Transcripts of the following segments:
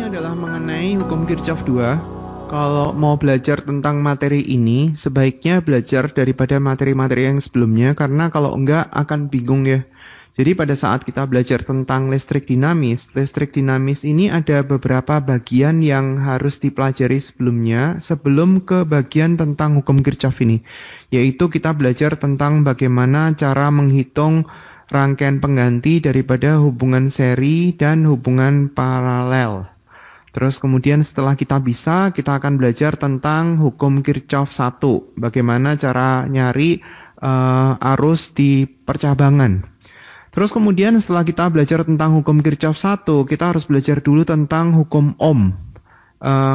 adalah mengenai hukum Kirchhoff 2. Kalau mau belajar tentang materi ini, sebaiknya belajar daripada materi-materi yang sebelumnya, karena kalau enggak akan bingung ya. Jadi pada saat kita belajar tentang listrik dinamis ini ada beberapa bagian yang harus dipelajari sebelumnya, sebelum ke bagian tentang hukum Kirchhoff ini. Yaitu kita belajar tentang bagaimana cara menghitung rangkaian pengganti daripada hubungan seri dan hubungan paralel. Terus kemudian setelah kita bisa, kita akan belajar tentang hukum Kirchhoff 1. Bagaimana cara nyari arus di percabangan. Terus kemudian setelah kita belajar tentang hukum Kirchhoff 1, kita harus belajar dulu tentang hukum Ohm.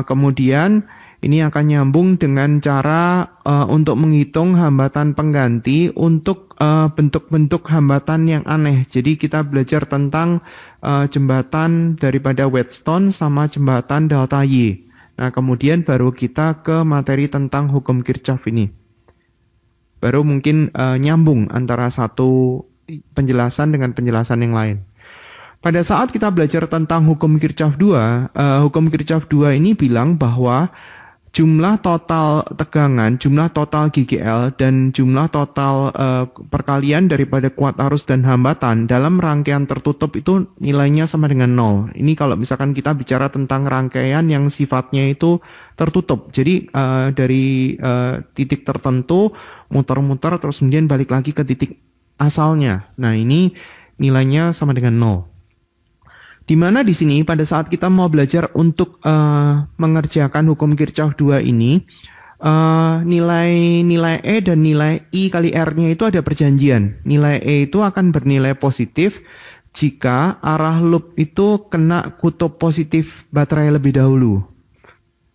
Kemudian ini akan nyambung dengan cara untuk menghitung hambatan pengganti untuk bentuk-bentuk hambatan yang aneh. Jadi kita belajar tentang jembatan daripada Wheatstone sama jembatan delta Y. Nah, kemudian baru kita ke materi tentang hukum Kirchhoff ini. Baru mungkin nyambung antara satu penjelasan dengan penjelasan yang lain. Pada saat kita belajar tentang hukum Kirchhoff 2, hukum Kirchhoff 2 ini bilang bahwa jumlah total tegangan, jumlah total GGL, dan jumlah total perkalian daripada kuat arus dan hambatan dalam rangkaian tertutup itu nilainya sama dengan 0. Ini kalau misalkan kita bicara tentang rangkaian yang sifatnya itu tertutup. Jadi dari titik tertentu muter-muter terus kemudian balik lagi ke titik asalnya. Nah, ini nilainya sama dengan 0. Di mana di sini pada saat kita mau belajar untuk mengerjakan hukum Kirchhoff 2 ini, nilai E dan nilai I kali R-nya itu ada perjanjian. Nilai E itu akan bernilai positif jika arah loop itu kena kutub positif baterai lebih dahulu.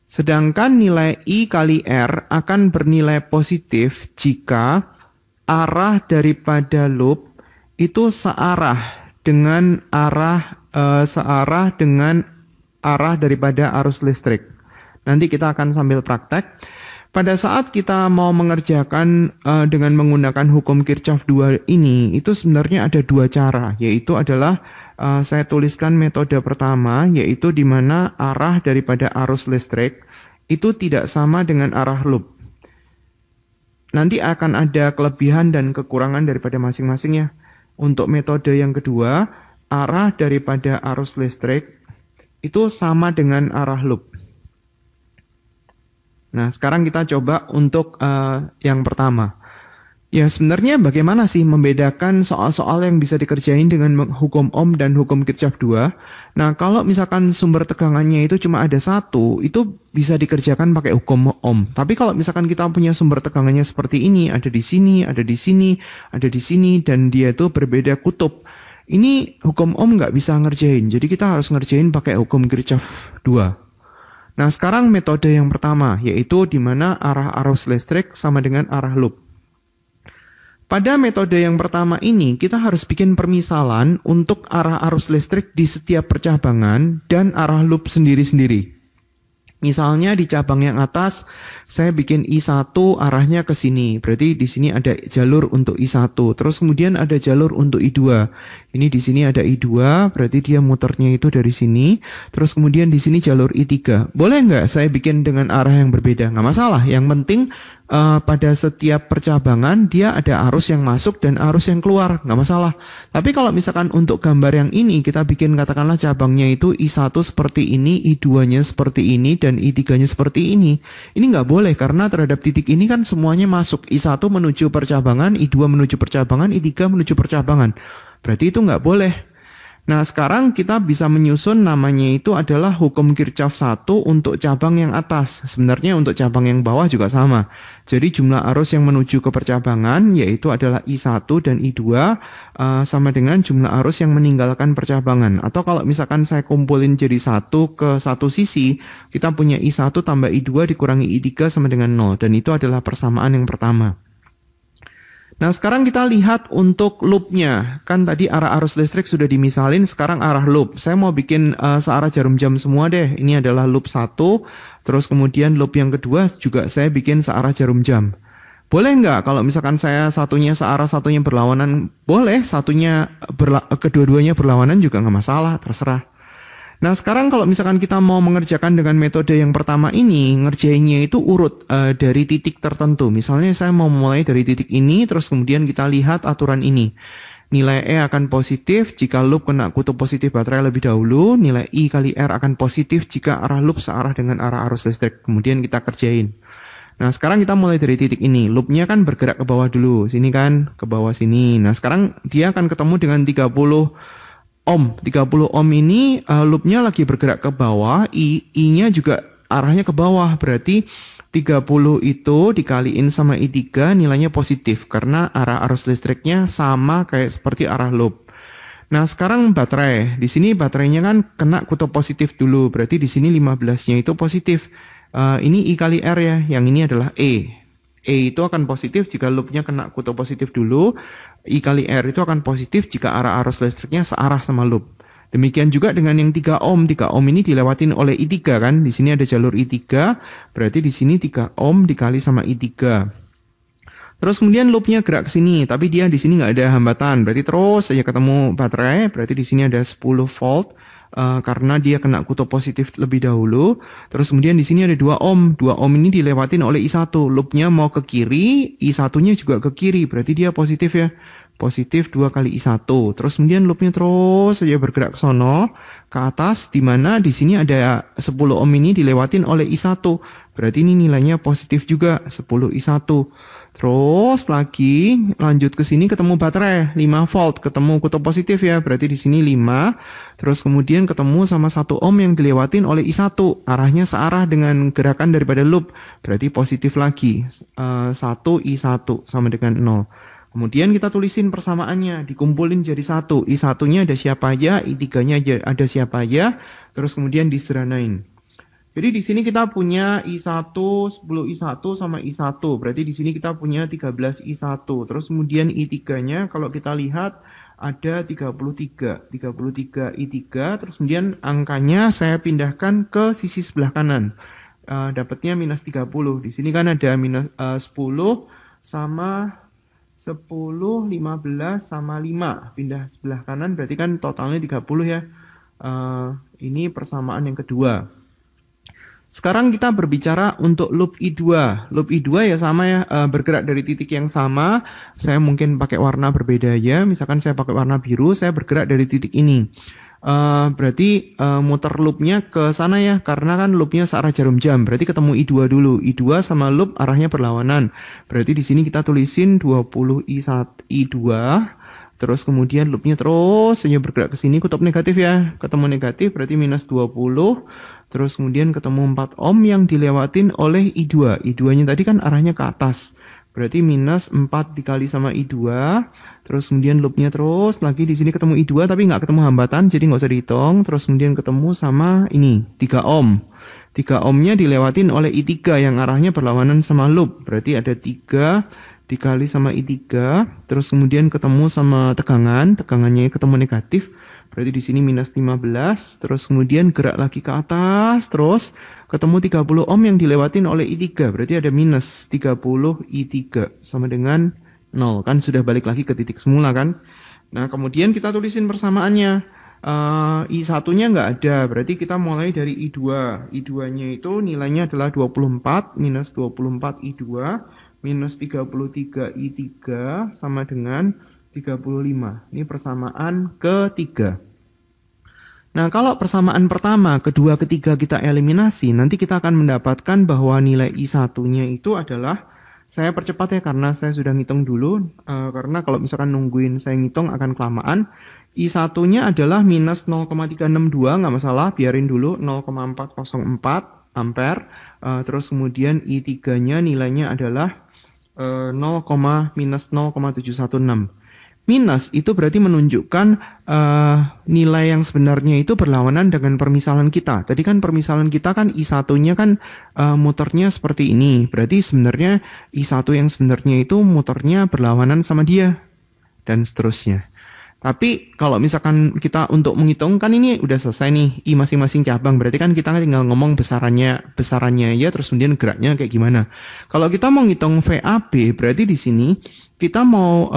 Sedangkan nilai I kali R akan bernilai positif jika arah daripada loop itu searah dengan arah daripada arus listrik. Nanti kita akan sambil praktek. Pada saat kita mau mengerjakan dengan menggunakan hukum Kirchhoff 2 ini, itu sebenarnya ada dua cara, yaitu adalah saya tuliskan metode pertama, yaitu di mana arah daripada arus listrik itu tidak sama dengan arah loop. Nanti akan ada kelebihan dan kekurangan daripada masing-masingnya. Untuk metode yang kedua, arah daripada arus listrik itu sama dengan arah loop. Nah, sekarang kita coba untuk yang pertama. Ya, sebenarnya bagaimana sih membedakan soal-soal yang bisa dikerjain dengan hukum Ohm dan hukum Kirchhoff 2? Nah, kalau misalkan sumber tegangannya itu cuma ada satu, itu bisa dikerjakan pakai hukum Ohm. Tapi kalau misalkan kita punya sumber tegangannya seperti ini, ada di sini, ada di sini, ada di sini, dan dia itu berbeda kutub, ini hukum Ohm nggak bisa ngerjain. Jadi kita harus ngerjain pakai hukum Kirchhoff 2. Nah, sekarang metode yang pertama, yaitu di mana arah arus listrik sama dengan arah loop. Pada metode yang pertama ini, kita harus bikin permisalan untuk arah arus listrik di setiap percabangan dan arah loop sendiri-sendiri. Misalnya di cabang yang atas, saya bikin I1 arahnya ke sini. Berarti di sini ada jalur untuk I1. Terus kemudian ada jalur untuk I2. Ini di sini ada I2, berarti dia muternya itu dari sini. Terus kemudian di sini jalur I3. Boleh nggak saya bikin dengan arah yang berbeda? Nggak masalah. Yang penting pada setiap percabangan dia ada arus yang masuk dan arus yang keluar, nggak masalah. Tapi kalau misalkan untuk gambar yang ini kita bikin katakanlah cabangnya itu I1 seperti ini, I2-nya seperti ini, dan I3-nya seperti ini nggak boleh karena terhadap titik ini kan semuanya masuk. I1 menuju percabangan, I2 menuju percabangan, I3 menuju percabangan. Berarti itu nggak boleh. Nah, sekarang kita bisa menyusun namanya itu adalah hukum Kirchhoff 1 untuk cabang yang atas. Sebenarnya untuk cabang yang bawah juga sama. Jadi jumlah arus yang menuju ke percabangan yaitu adalah I1 dan I2 sama dengan jumlah arus yang meninggalkan percabangan. Atau kalau misalkan saya kumpulin jadi satu ke satu sisi, kita punya I1 tambah I2 dikurangi I3 sama dengan 0. Dan itu adalah persamaan yang pertama. Nah, sekarang kita lihat untuk loopnya. Kan tadi arah arus listrik sudah dimisalin, sekarang arah loop. Saya mau bikin searah jarum jam semua deh. Ini adalah loop 1, terus kemudian loop yang kedua juga saya bikin searah jarum jam. Boleh nggak kalau misalkan saya satunya searah, satunya berlawanan? Boleh, kedua-duanya berlawanan juga nggak masalah, terserah. Nah, sekarang kalau misalkan kita mau mengerjakan dengan metode yang pertama ini, ngerjainnya itu urut dari titik tertentu. Misalnya saya mau mulai dari titik ini, terus kemudian kita lihat aturan ini. Nilai E akan positif jika loop kena kutub positif baterai lebih dahulu. Nilai I kali R akan positif jika arah loop searah dengan arah arus listrik. Kemudian kita kerjain. Nah, sekarang kita mulai dari titik ini. Loopnya kan bergerak ke bawah dulu. Sini kan, ke bawah sini. Nah, sekarang dia akan ketemu dengan 30 ohm. 30 ohm ini loopnya lagi bergerak ke bawah, I-nya juga arahnya ke bawah. Berarti 30 itu dikaliin sama I3 nilainya positif karena arah arus listriknya sama kayak seperti arah loop. Nah, sekarang baterai. Di sini baterainya kan kena kutub positif dulu. Berarti di sini 15-nya itu positif. Ini I kali R ya. Yang ini adalah E. E itu akan positif jika loopnya kena kutub positif dulu. I kali R itu akan positif jika arah arus listriknya searah sama loop. Demikian juga dengan yang 3 ohm. 3 ohm ini dilewatin oleh I3 kan. Di sini ada jalur I3. Berarti di sini 3 ohm dikali sama I3. Terus kemudian loopnya gerak ke sini. Tapi dia di sini nggak ada hambatan. Berarti terus saja ketemu baterai. Berarti di sini ada 10 volt. Karena dia kena kutub positif lebih dahulu. Terus kemudian di sini ada 2 ohm. 2 ohm ini dilewatin oleh I1. Loopnya mau ke kiri, I1-nya juga ke kiri. Berarti dia positif ya. Positif 2 kali I1. Terus kemudian loopnya terus saja bergerak ke sono, ke atas, di mana di sini ada 10 ohm ini dilewatin oleh I1. Berarti ini nilainya positif juga, 10 I1. Terus lagi lanjut ke sini ketemu baterai 5 volt, ketemu kutub positif ya. Berarti di sini 5. Terus kemudian ketemu sama 1 ohm yang dilewatin oleh I1. Arahnya searah dengan gerakan daripada loop. Berarti positif lagi. 1 I1 sama dengan 0. Kemudian kita tulisin persamaannya, dikumpulin jadi 1. I1-nya ada siapa aja, I3-nya ada siapa aja, terus kemudian disederhanain. Jadi di sini kita punya I1, 10 I1 sama I1. Berarti di sini kita punya 13 I1. Terus kemudian I3-nya kalau kita lihat ada 33. 33 I3. Terus kemudian angkanya saya pindahkan ke sisi sebelah kanan. Dapatnya minus 30. Di sini kan ada minus 10 sama 10, 15 sama 5. Pindah sebelah kanan berarti kan totalnya 30 ya. Ini persamaan yang kedua. Sekarang kita berbicara untuk loop I2. Loop I2 ya sama ya, bergerak dari titik yang sama. Saya mungkin pakai warna berbeda ya. Misalkan saya pakai warna biru, saya bergerak dari titik ini. Berarti muter loopnya ke sana ya, karena kan loopnya searah jarum jam. Berarti ketemu I2 dulu. I2 sama loop arahnya berlawanan. Berarti di sini kita tulisin 20 I2. Terus kemudian loopnya terus saja bergerak ke sini, kutub negatif ya. Ketemu negatif berarti minus 20. Terus kemudian ketemu 4 ohm yang dilewatin oleh I2. I2-nya tadi kan arahnya ke atas. Berarti minus 4 dikali sama I2. Terus kemudian loopnya terus lagi di sini ketemu I2 tapi nggak ketemu hambatan, jadi nggak usah dihitung. Terus kemudian ketemu sama ini 3 ohm. 3 ohmnya dilewatin oleh I3 yang arahnya berlawanan sama loop. Berarti ada 3 dikali sama I3. Terus kemudian ketemu sama tegangan. Tegangannya ketemu negatif. Berarti di sini minus 15. Terus kemudian gerak lagi ke atas. Terus ketemu 30 ohm yang dilewatin oleh I3. Berarti ada minus 30 I3 sama dengan 0. Kan sudah balik lagi ke titik semula kan. Nah kemudian kita tulisin persamaannya. I1-nya nggak ada. Berarti kita mulai dari I2. I2-nya itu nilainya adalah 24. Minus 24 I2. Minus 33 I3 sama dengan 35. Ini persamaan ketiga. Nah, kalau persamaan pertama, kedua, ketiga kita eliminasi, nanti kita akan mendapatkan bahwa nilai I1-nya itu adalah, saya percepat ya karena saya sudah ngitung dulu, karena kalau misalkan nungguin saya ngitung akan kelamaan. I1-nya adalah minus 0,362, nggak masalah, biarin dulu 0,404 ampere. Terus kemudian I3-nya nilainya adalah minus 0,716. Minus itu berarti menunjukkan nilai yang sebenarnya itu berlawanan dengan permisalan kita. Tadi kan permisalan kita kan I1-nya kan muternya seperti ini. Berarti sebenarnya I1 yang sebenarnya itu muternya berlawanan sama dia. Dan seterusnya. Tapi kalau misalkan kita untuk menghitung kan ini udah selesai nih I masing-masing cabang, berarti kan kita tinggal ngomong besarannya ya, terus kemudian geraknya kayak gimana. Kalau kita mau ngitung VAB, berarti di sini kita mau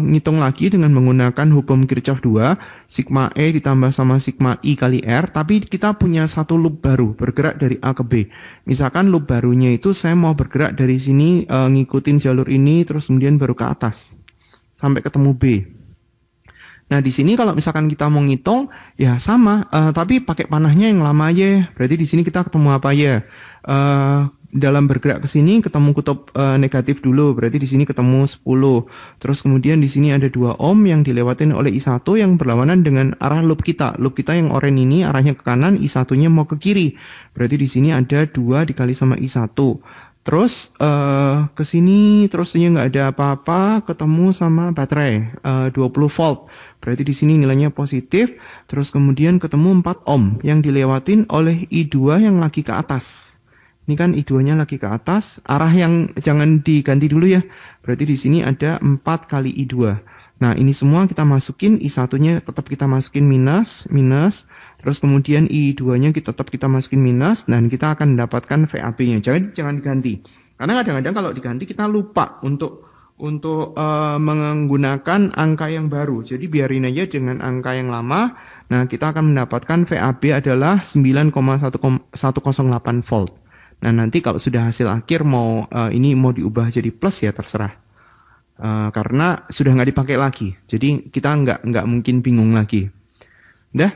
ngitung lagi dengan menggunakan hukum Kirchhoff 2, sigma E ditambah sama sigma I kali R, tapi kita punya satu loop baru bergerak dari A ke B. Misalkan loop barunya itu saya mau bergerak dari sini ngikutin jalur ini terus kemudian baru ke atas sampai ketemu B. Nah, di sini kalau misalkan kita mau ngitung, ya sama, tapi pakai panahnya yang lama aja. Berarti di sini kita ketemu apa ya? Dalam bergerak ke sini ketemu kutub negatif dulu, berarti di sini ketemu 10. Terus kemudian di sini ada 2 ohm yang dilewatin oleh I1 yang berlawanan dengan arah loop kita. Loop kita yang oranye ini arahnya ke kanan, I1-nya mau ke kiri. Berarti di sini ada 2 dikali sama I1. Terus ke sini terusnya nggak ada apa-apa, ketemu sama baterai 20 volt. Berarti di sini nilainya positif. Terus kemudian ketemu 4 ohm yang dilewatin oleh I2 yang lagi ke atas. Ini kan I2-nya lagi ke atas, arah yang jangan diganti dulu ya. Berarti di sini ada 4 kali I2. Nah, ini semua kita masukin, I1-nya tetap kita masukin minus, terus kemudian I2-nya tetap kita masukin minus, dan kita akan mendapatkan VAB-nya. Jangan diganti. Karena kadang-kadang kalau diganti kita lupa untuk menggunakan angka yang baru. Jadi biarin aja dengan angka yang lama. Nah, kita akan mendapatkan VAB adalah 9,108 volt. Nah, nanti kalau sudah hasil akhir ini mau diubah jadi plus ya terserah. Karena sudah nggak dipakai lagi, jadi kita nggak mungkin bingung lagi. Udah,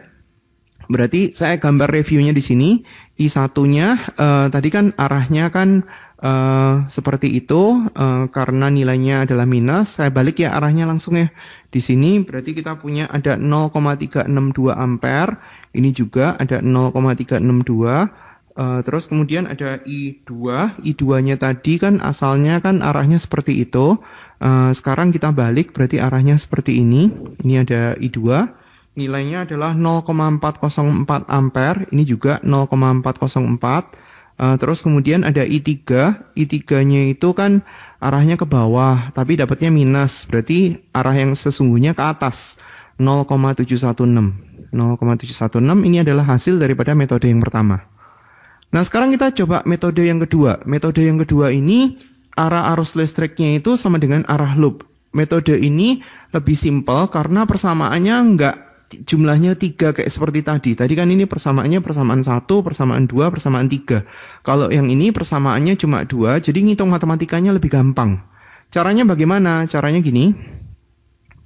berarti saya gambar reviewnya di sini. I1-nya tadi kan arahnya kan seperti itu, karena nilainya adalah minus. Saya balik ya arahnya langsung ya. Di sini berarti kita punya ada 0,362 ampere. Ini juga ada 0,362. Terus kemudian ada I2-nya tadi kan asalnya kan arahnya seperti itu. Sekarang kita balik, berarti arahnya seperti ini. Ini ada I2, nilainya adalah 0,404 ampere. Ini juga 0,404. Terus kemudian ada I3-nya itu kan arahnya ke bawah, tapi dapatnya minus. Berarti arah yang sesungguhnya ke atas, 0,716. 0,716 ini adalah hasil daripada metode yang pertama. Nah, sekarang kita coba metode yang kedua. Metode yang kedua ini arah arus listriknya itu sama dengan arah loop. Metode ini lebih simpel karena persamaannya enggak jumlahnya 3 kayak seperti tadi. Tadi kan ini persamaannya persamaan 1, persamaan 2, persamaan 3. Kalau yang ini persamaannya cuma 2, jadi ngitung matematikanya lebih gampang. Caranya bagaimana? Caranya gini.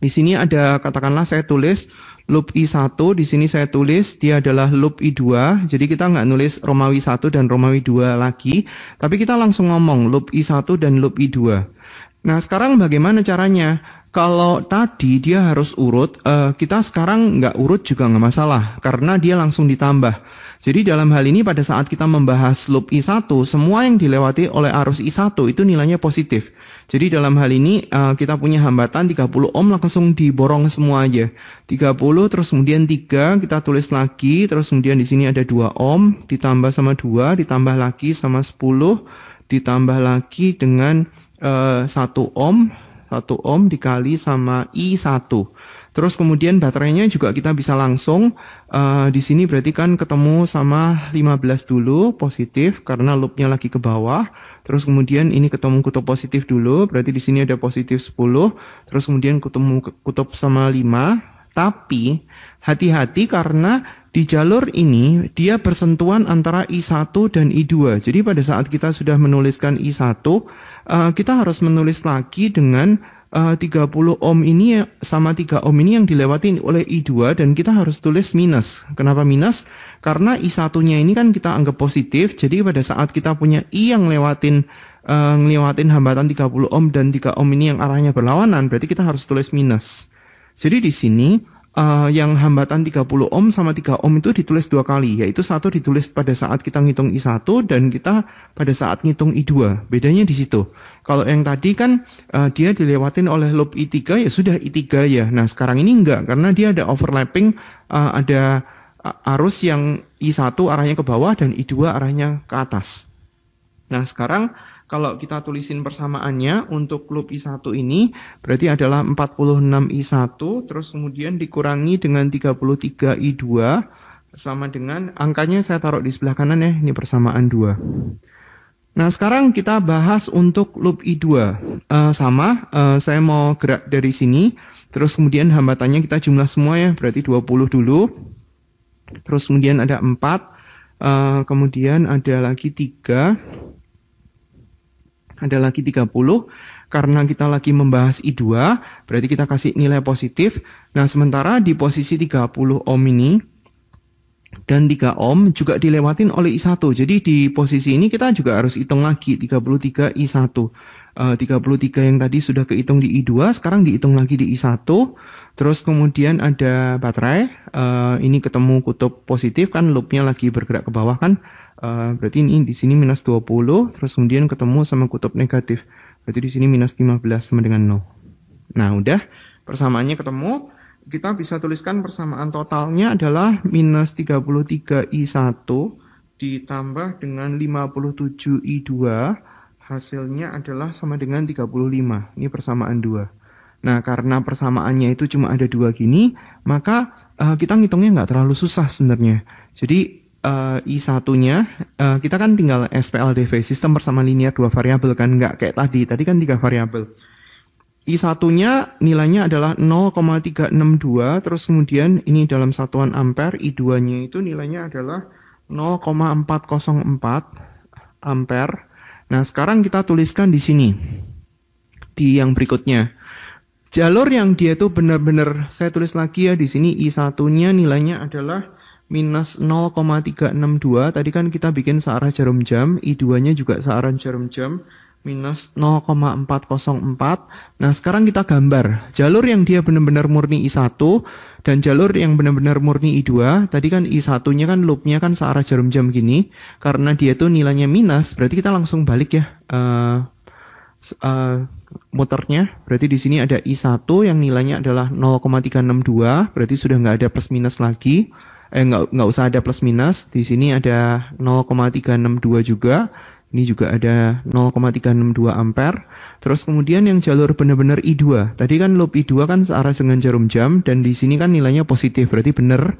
Di sini ada, katakanlah saya tulis loop I1, di sini saya tulis dia adalah loop I2. Jadi kita nggak nulis Romawi 1 dan Romawi 2 lagi, tapi kita langsung ngomong loop I1 dan loop I2. Nah, sekarang bagaimana caranya? Kalau tadi dia harus urut, kita sekarang nggak urut juga nggak masalah, karena dia langsung ditambah. Jadi dalam hal ini pada saat kita membahas loop I1, semua yang dilewati oleh arus I1 itu nilainya positif. Jadi dalam hal ini kita punya hambatan 30 ohm langsung diborong semua aja. 30 terus kemudian 3 kita tulis lagi, terus kemudian di sini ada 2 ohm ditambah sama 2 ditambah lagi sama 10 ditambah lagi dengan 1 ohm dikali sama I1. Terus kemudian baterainya juga kita bisa langsung di sini berarti kan ketemu sama 15 dulu positif karena loopnya lagi ke bawah. Terus kemudian ini ketemu kutub positif dulu, berarti di sini ada positif 10. Terus kemudian ketemu kutub sama 5. Tapi hati-hati karena di jalur ini dia bersentuhan antara I1 dan I2. Jadi pada saat kita sudah menuliskan I1, kita harus menulis lagi dengan 30 ohm ini sama 3 ohm ini yang dilewati oleh I2 dan kita harus tulis minus. Kenapa minus? Karena I1-nya ini kan kita anggap positif. Jadi pada saat kita punya I yang ngelewatin hambatan 30 ohm dan 3 ohm ini yang arahnya berlawanan, berarti kita harus tulis minus. Jadi di sini yang hambatan 30 ohm sama 3 ohm itu ditulis 2 kali, yaitu satu ditulis pada saat kita ngitung I1 dan kita pada saat ngitung I2. Bedanya di situ. Kalau yang tadi kan dia dilewatin oleh loop I3, ya sudah I3 ya. Nah, sekarang ini enggak karena dia ada overlapping, ada arus yang I1 arahnya ke bawah dan I2 arahnya ke atas. Nah, sekarang Kalau kita tulisin persamaannya untuk loop I1 ini berarti adalah 46 I1 terus kemudian dikurangi dengan 33 I2 sama dengan angkanya saya taruh di sebelah kanan ya, ini persamaan 2. Nah, sekarang kita bahas untuk loop I2. Saya mau gerak dari sini, terus kemudian hambatannya kita jumlah semua ya, berarti 20 dulu. Terus kemudian ada 4, kemudian ada lagi 3, ada lagi 30. Karena kita lagi membahas I2, berarti kita kasih nilai positif. Nah, sementara di posisi 30 ohm ini, dan 3 ohm juga dilewatin oleh I1. Jadi di posisi ini kita juga harus hitung lagi 33 I1. 33 yang tadi sudah kehitung di I2, sekarang dihitung lagi di I1. Terus kemudian ada baterai, ini ketemu kutub positif kan, loopnya lagi bergerak ke bawah kan. Berarti ini di sini minus 20, terus kemudian ketemu sama kutub negatif. Berarti di sini minus 15 sama dengan 0. Nah, udah persamaannya ketemu. Kita bisa tuliskan persamaan totalnya adalah minus 33 I1 ditambah dengan 57 I2, hasilnya adalah sama dengan 35. Ini persamaan 2. Nah, karena persamaannya itu cuma ada 2 gini, maka kita ngitungnya nggak terlalu susah sebenarnya. Jadi I1-nya, kita kan tinggal SPLDV, sistem persamaan linear 2 variabel kan, nggak kayak tadi kan 3 variabel. I1-nya nilainya adalah 0,362, terus kemudian ini dalam satuan ampere, I2-nya itu nilainya adalah 0,404 ampere. Nah, sekarang kita tuliskan di sini, di yang berikutnya. Jalur yang dia itu benar-benar, saya tulis lagi ya di sini, I1-nya nilainya adalah minus 0,362, tadi kan kita bikin searah jarum jam, I2-nya juga searah jarum jam, minus 0,404. Nah, sekarang kita gambar jalur yang dia benar-benar murni I1 dan jalur yang benar-benar murni I2. Tadi kan I1-nya kan loopnya kan searah jarum jam gini. Karena dia tuh nilainya minus, berarti kita langsung balik ya muternya. Berarti di sini ada I1 yang nilainya adalah 0,362, berarti sudah nggak ada plus minus lagi. Nggak usah ada plus minus. Di sini ada 0,362 juga. Ini juga ada 0,362 ampere. Terus kemudian yang jalur benar-benar I2. Tadi kan loop I2 kan searah dengan jarum jam dan di sini kan nilainya positif. Berarti benar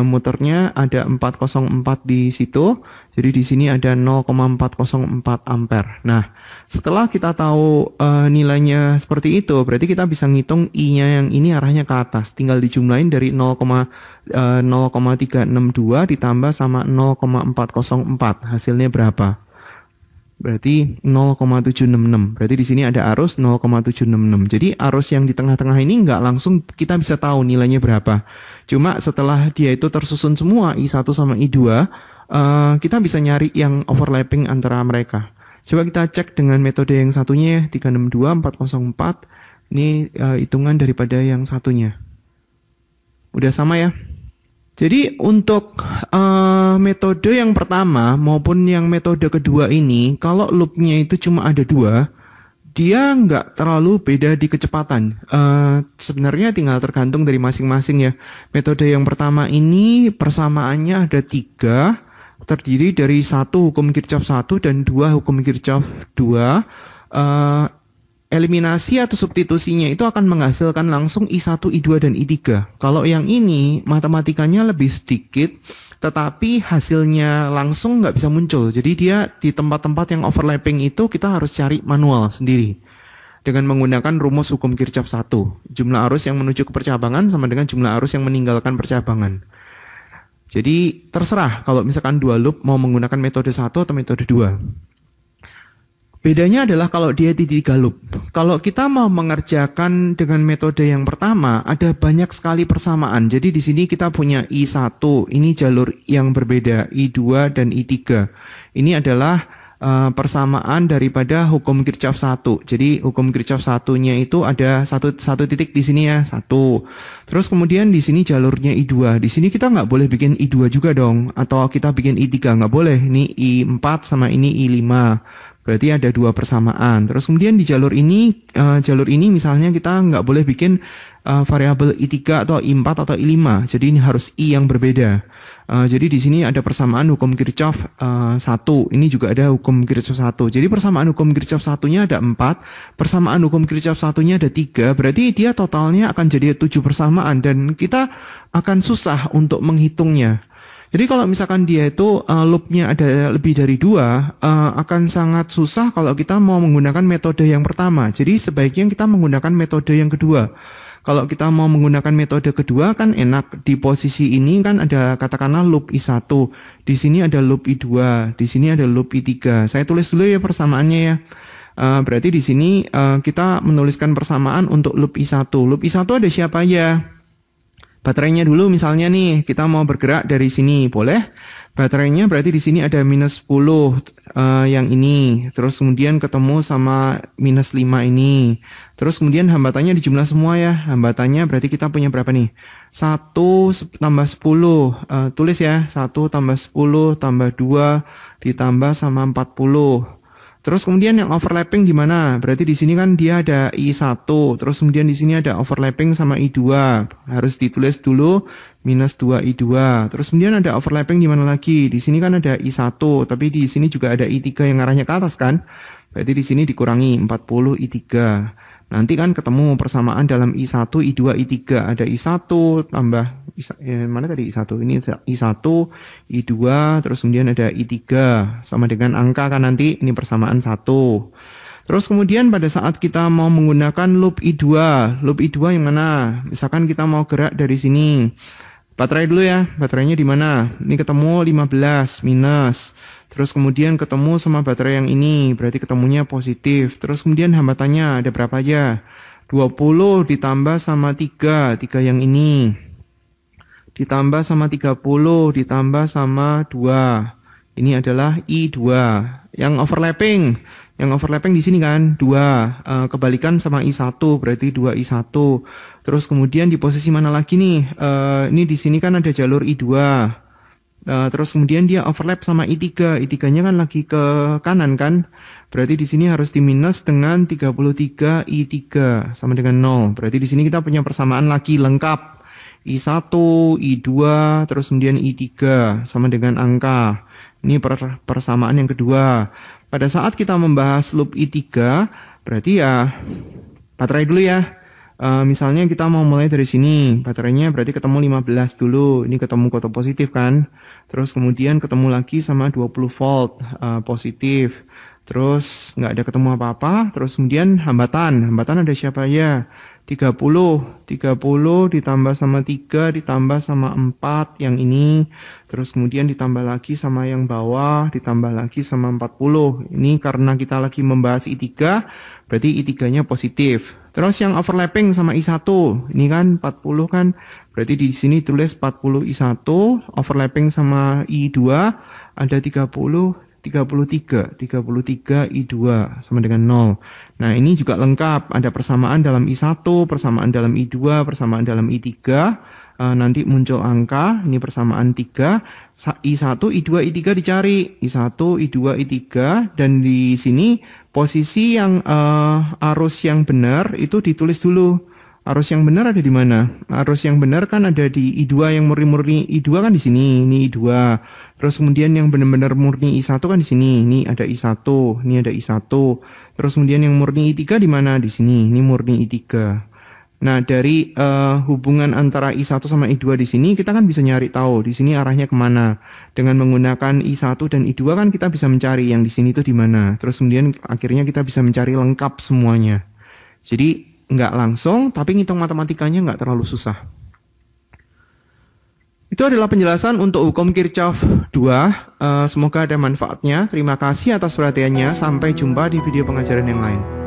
muternya ada 404 di situ. Jadi di sini ada 0,404 ampere. Nah, setelah kita tahu nilainya seperti itu, berarti kita bisa ngitung I-nya yang ini arahnya ke atas. Tinggal dijumlahin dari 0,362 ditambah sama 0,404. Hasilnya berapa? Berarti 0,766. Berarti di sini ada arus 0,766. Jadi arus yang di tengah-tengah ini nggak langsung kita bisa tahu nilainya berapa. Cuma setelah dia itu tersusun semua I1 sama I2, kita bisa nyari yang overlapping antara mereka. Coba kita cek dengan metode yang satunya ya, 362 404. Ini hitungan daripada yang satunya. Udah sama ya? Jadi untuk metode yang pertama maupun yang metode kedua ini, kalau loopnya itu cuma ada 2, dia nggak terlalu beda di kecepatan. Sebenarnya tinggal tergantung dari masing-masing ya. Metode yang pertama ini persamaannya ada 3, terdiri dari 1 hukum Kirchhoff 1 dan 2 hukum Kirchhoff 2. Eliminasi atau substitusinya itu akan menghasilkan langsung I1, I2, dan I3. Kalau yang ini matematikanya lebih sedikit, tetapi hasilnya langsung nggak bisa muncul. Jadi dia di tempat-tempat yang overlapping itu kita harus cari manual sendiri. Dengan menggunakan rumus hukum Kirchhoff 1. Jumlah arus yang menuju ke percabangan sama dengan jumlah arus yang meninggalkan percabangan. Jadi terserah kalau misalkan dua loop mau menggunakan metode 1 atau metode 2. Bedanya adalah kalau dia di 3 loop. Kalau kita mau mengerjakan dengan metode yang pertama, ada banyak sekali persamaan. Jadi di sini kita punya I1, ini jalur yang berbeda, I2 dan I3. Ini adalah persamaan daripada hukum Kirchhoff 1. Jadi hukum Kirchhoff 1-nya itu ada satu titik di sini ya, 1. Terus kemudian di sini jalurnya I2. Di sini kita nggak boleh bikin I2 juga dong, atau kita bikin I3 nggak boleh. Ini I4 sama ini I5. Berarti ada dua persamaan. Terus kemudian di jalur ini misalnya kita nggak boleh bikin variabel I3 atau I4 atau I5. Jadi ini harus I yang berbeda. Jadi di sini ada persamaan hukum Kirchhoff 1. Ini juga ada hukum Kirchhoff 1. Jadi persamaan hukum Kirchhoff 1-nya ada 4. Persamaan hukum Kirchhoff 1-nya ada 3. Berarti dia totalnya akan jadi 7 persamaan. Dan kita akan susah untuk menghitungnya. Jadi kalau misalkan dia itu loopnya ada lebih dari 2, akan sangat susah kalau kita mau menggunakan metode yang pertama. Jadi sebaiknya kita menggunakan metode yang kedua. Kalau kita mau menggunakan metode kedua kan enak. Di posisi ini kan ada katakanlah loop I1. Di sini ada loop I2. Di sini ada loop I3. Saya tulis dulu ya persamaannya ya. Berarti di sini kita menuliskan persamaan untuk loop I1. Loop I1 ada siapa aja? Baterainya dulu misalnya nih, kita mau bergerak dari sini, boleh? Baterainya berarti di sini ada minus 10 yang ini. Terus kemudian ketemu sama minus 5 ini. Terus kemudian hambatannya dijumlah semua ya. Hambatannya berarti kita punya berapa nih? 1 tambah 10. Tulis ya, 1 tambah 10 tambah 2 ditambah sama 40. Terus kemudian yang overlapping di mana? Berarti di sini kan dia ada I1, terus kemudian di sini ada overlapping sama I2. Harus ditulis dulu minus 2I2. Terus kemudian ada overlapping di mana lagi? Di sini kan ada I1, tapi di sini juga ada I3 yang arahnya ke atas kan? Berarti di sini dikurangi 40 I3. Nanti kan ketemu persamaan dalam I1, I2, I3. Ada I1 tambah, mana tadi I1? Ini I1, I2, terus kemudian ada I3. Sama dengan angka kan nanti, ini persamaan 1. Terus kemudian pada saat kita mau menggunakan loop I2. Loop I2 yang mana? Misalkan kita mau gerak dari sini. Baterai dulu ya, baterainya di mana? Ini ketemu 15 minus. Terus kemudian ketemu sama baterai yang ini, berarti ketemunya positif. Terus kemudian hambatannya ada berapa aja? 20 ditambah sama 3 yang ini. Ditambah sama 30 ditambah sama 2. Ini adalah I2. Yang overlapping di sini kan 2, kebalikan sama I1 berarti 2I1. Terus kemudian di posisi mana lagi nih? Ini di sini kan ada jalur I2. Terus kemudian dia overlap sama I3. I3-nya kan lagi ke kanan kan? Berarti di sini harus diminus dengan 33 I3 sama dengan 0. Berarti di sini kita punya persamaan lagi lengkap. I1, I2, terus kemudian I3 sama dengan angka. Ini persamaan yang kedua. Pada saat kita membahas loop I3, berarti ya baterai dulu ya. Misalnya kita mau mulai dari sini, baterainya berarti ketemu 15 dulu. Ini ketemu kotak positif kan. Terus kemudian ketemu lagi sama 20 volt positif. Terus nggak ada ketemu apa-apa. Terus kemudian hambatan ada siapa ya? 30 ditambah sama 3 ditambah sama 4 yang ini. Terus kemudian ditambah lagi sama yang bawah, ditambah lagi sama 40. Ini karena kita lagi membahas I3, berarti I3-nya positif. Terus yang overlapping sama I1, ini kan 40 kan, berarti di sini tulis 40 I1, overlapping sama I2 ada 33 I2 sama dengan 0. Nah ini juga lengkap, ada persamaan dalam I1, persamaan dalam I2, persamaan dalam I3. Nanti muncul angka, ini persamaan 3, I1, I2, I3 dicari, I1, I2, I3, dan di sini posisi yang arus yang benar itu ditulis dulu. Arus yang benar ada di mana? Arus yang benar kan ada di I2 yang murni I2 kan di sini, ini I2. Terus kemudian yang benar-benar murni I1 kan di sini, ini ada I1, ini ada I1. Terus kemudian yang murni I3 di mana? Di sini, ini murni I3. Nah, dari hubungan antara I1 sama I2 di sini kita kan bisa nyari tahu di sini arahnya kemana. Dengan menggunakan I1 dan I2 kan kita bisa mencari yang di sini itu di mana. Terus kemudian akhirnya kita bisa mencari lengkap semuanya. Jadi nggak langsung, tapi ngitung matematikanya nggak terlalu susah. Itu adalah penjelasan untuk hukum Kirchhoff 2. Semoga ada manfaatnya. Terima kasih atas perhatiannya. Sampai jumpa di video pengajaran yang lain.